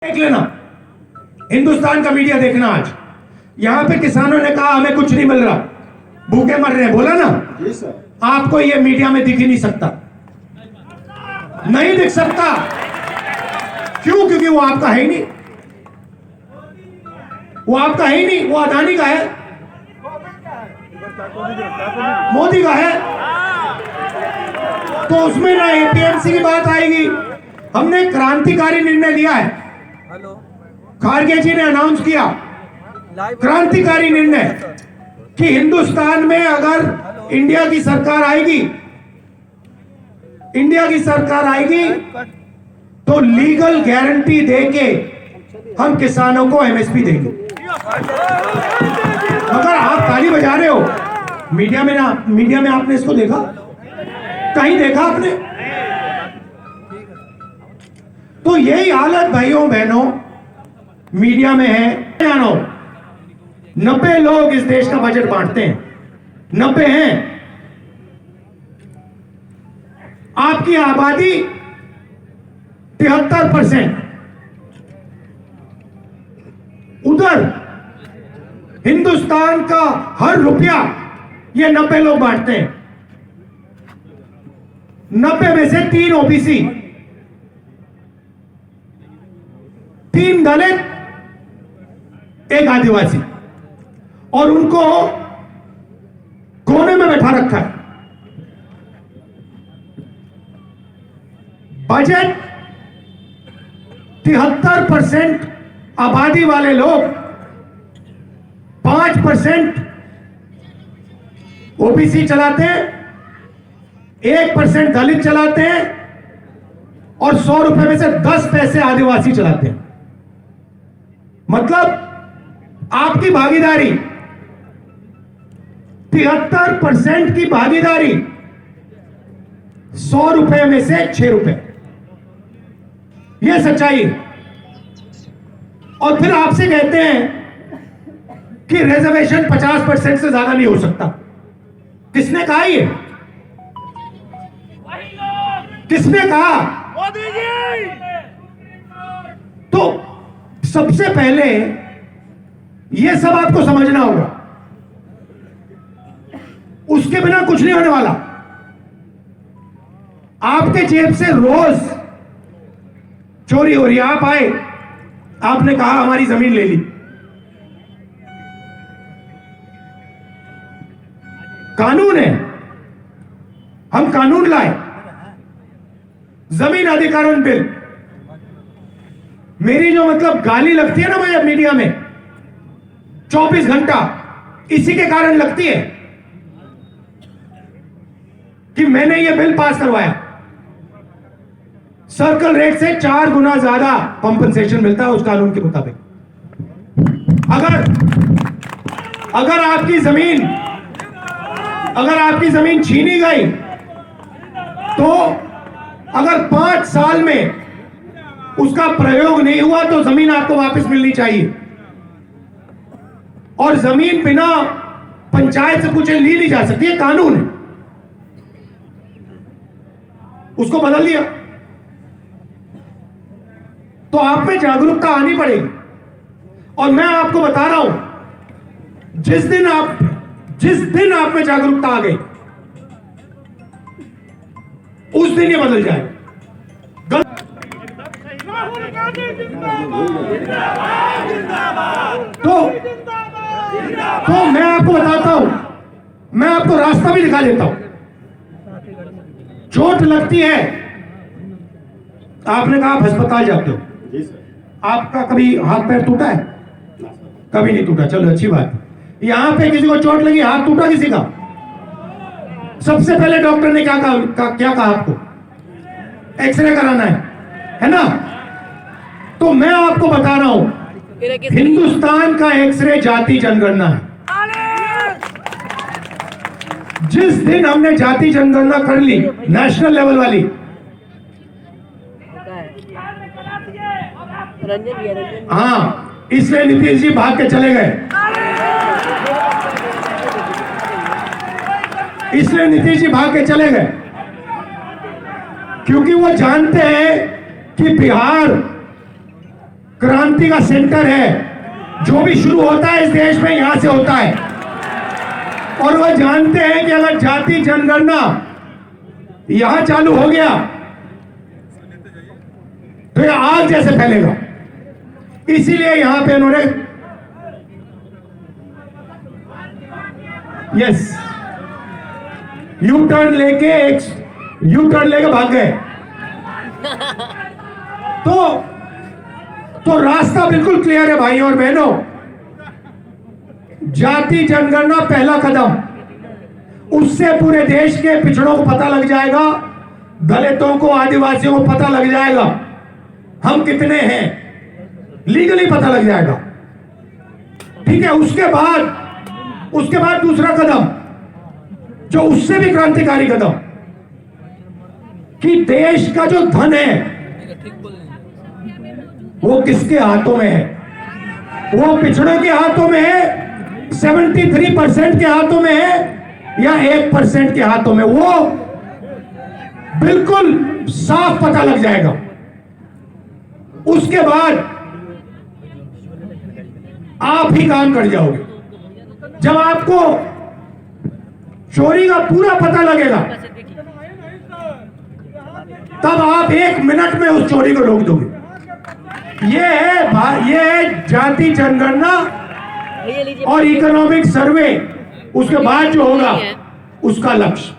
देख लेना, हिंदुस्तान का मीडिया देखना। आज यहां पे किसानों ने कहा हमें कुछ नहीं मिल रहा, भूखे मर रहे हैं, बोला ना जी सर। आपको ये मीडिया में दिख ही नहीं सकता, नहीं दिख सकता। क्यों? क्योंकि वो आपका है ही नहीं, वो आपका है ही नहीं, वो अदानी का है, मोदी का है। तो उसमें ना एपीएमसी की बात आएगी। हमने क्रांतिकारी निर्णय लिया है, खारगे जी ने अनाउंस किया क्रांतिकारी निर्णय कि हिंदुस्तान में अगर इंडिया की सरकार आएगी तो लीगल गारंटी देके हम किसानों को एमएसपी देंगे। मगर आप ताली बजा रहे हो, मीडिया में आपने इसको देखा? कहीं देखा आपने? तो यही हालत भाइयों बहनों मीडिया में है। 90 लोग इस देश का बजट बांटते हैं, 90 हैं। आपकी आबादी 73%, उधर हिंदुस्तान का हर रुपया ये 90 लोग बांटते हैं। 90 में से 3 ओबीसी, 3 दलित, 1 आदिवासी, और उनको कोने में बैठा रखा है। बजट 73% आबादी वाले लोग, 5% ओबीसी चलाते हैं, 1% दलित चलाते हैं, और 100 रुपए में से 10 पैसे आदिवासी चलाते हैं। मतलब आपकी भागीदारी 73% की भागीदारी 100 रुपए में से 6 रुपए, यह सच्चाई। और फिर आपसे कहते हैं कि रिजर्वेशन 50% से ज्यादा नहीं हो सकता। किसने कहा ये? किसने कहा? मोदी जी। तो सबसे पहले यह सब आपको समझना होगा, उसके बिना कुछ नहीं होने वाला। आपके जेब से रोज चोरी हो रही है। आप आए, आपने कहा हमारी जमीन ले ली, कानून है, हम कानून लाए, जमीन अधिग्रहण बिल। मेरी जो मतलब गाली लगती है ना भैया मीडिया में 24 घंटा, इसी के कारण लगती है कि मैंने ये बिल पास करवाया। सर्कल रेट से 4 गुना ज्यादा कंपनसेशन मिलता है उस कानून के मुताबिक। अगर आपकी जमीन छीनी गई तो अगर 5 साल में उसका प्रयोग नहीं हुआ तो जमीन आपको वापस मिलनी चाहिए। और जमीन बिना पंचायत से कुछ ली नहीं जा सकती, है कानून है। उसको बदल दिया तो आप में जागरूकता आनी पड़ेगी। और मैं आपको बता रहा हूं, जिस दिन आप में जागरूकता आ गई उस दिन ये बदल जाए। तो मैं आपको बताता हूं, मैं आपको रास्ता भी दिखा देता हूं। चोट लगती है, आपने कहा आप अस्पताल जाते हो, आपका कभी हाथ पैर टूटा है? कभी नहीं टूटा, चलो अच्छी बात। यहां पे किसी को चोट लगी, हाथ टूटा किसी का, सबसे पहले डॉक्टर ने क्या कहा आपको? एक्सरे कराना है ना? तो मैं आपको बता रहा हूं, हिंदुस्तान का एक्सरे जाति जनगणना है। जिस दिन हमने जाति जनगणना कर ली, नेशनल लेवल वाली, हाँ, इसलिए नीतीश जी भाग के चले गए। इसलिए नीतीश जी भाग के चले गए क्योंकि वो जानते हैं कि बिहार क्रांति का सेंटर है। जो भी शुरू होता है इस देश में यहां से होता है। और वह जानते हैं कि अगर जाति जनगणना यहां चालू हो गया तो यह आग जैसे फैलेगा। इसीलिए यहां पे उन्होंने यस यू टर्न लेके भाग गए। तो रास्ता बिल्कुल क्लियर है भाइयों और बहनों। जाति जनगणना पहला कदम, उससे पूरे देश के पिछड़ों को पता लग जाएगा, दलितों को, आदिवासियों को पता लग जाएगा हम कितने हैं, लीगली पता लग जाएगा। ठीक है, उसके बाद दूसरा कदम जो उससे भी क्रांतिकारी कदम, कि देश का जो धन है वो किसके हाथों में है? वो पिछड़ों के हाथों में है, 73% के हाथों में है या 1% के हाथों में? वो बिल्कुल साफ पता लग जाएगा। उसके बाद आप ही काम कर जाओगे। जब आपको चोरी का पूरा पता लगेगा तब आप 1 मिनट में उस चोरी को रोक दोगे। ये है जाति जनगणना और इकोनॉमिक सर्वे, उसके बाद जो होगा उसका लक्ष्य।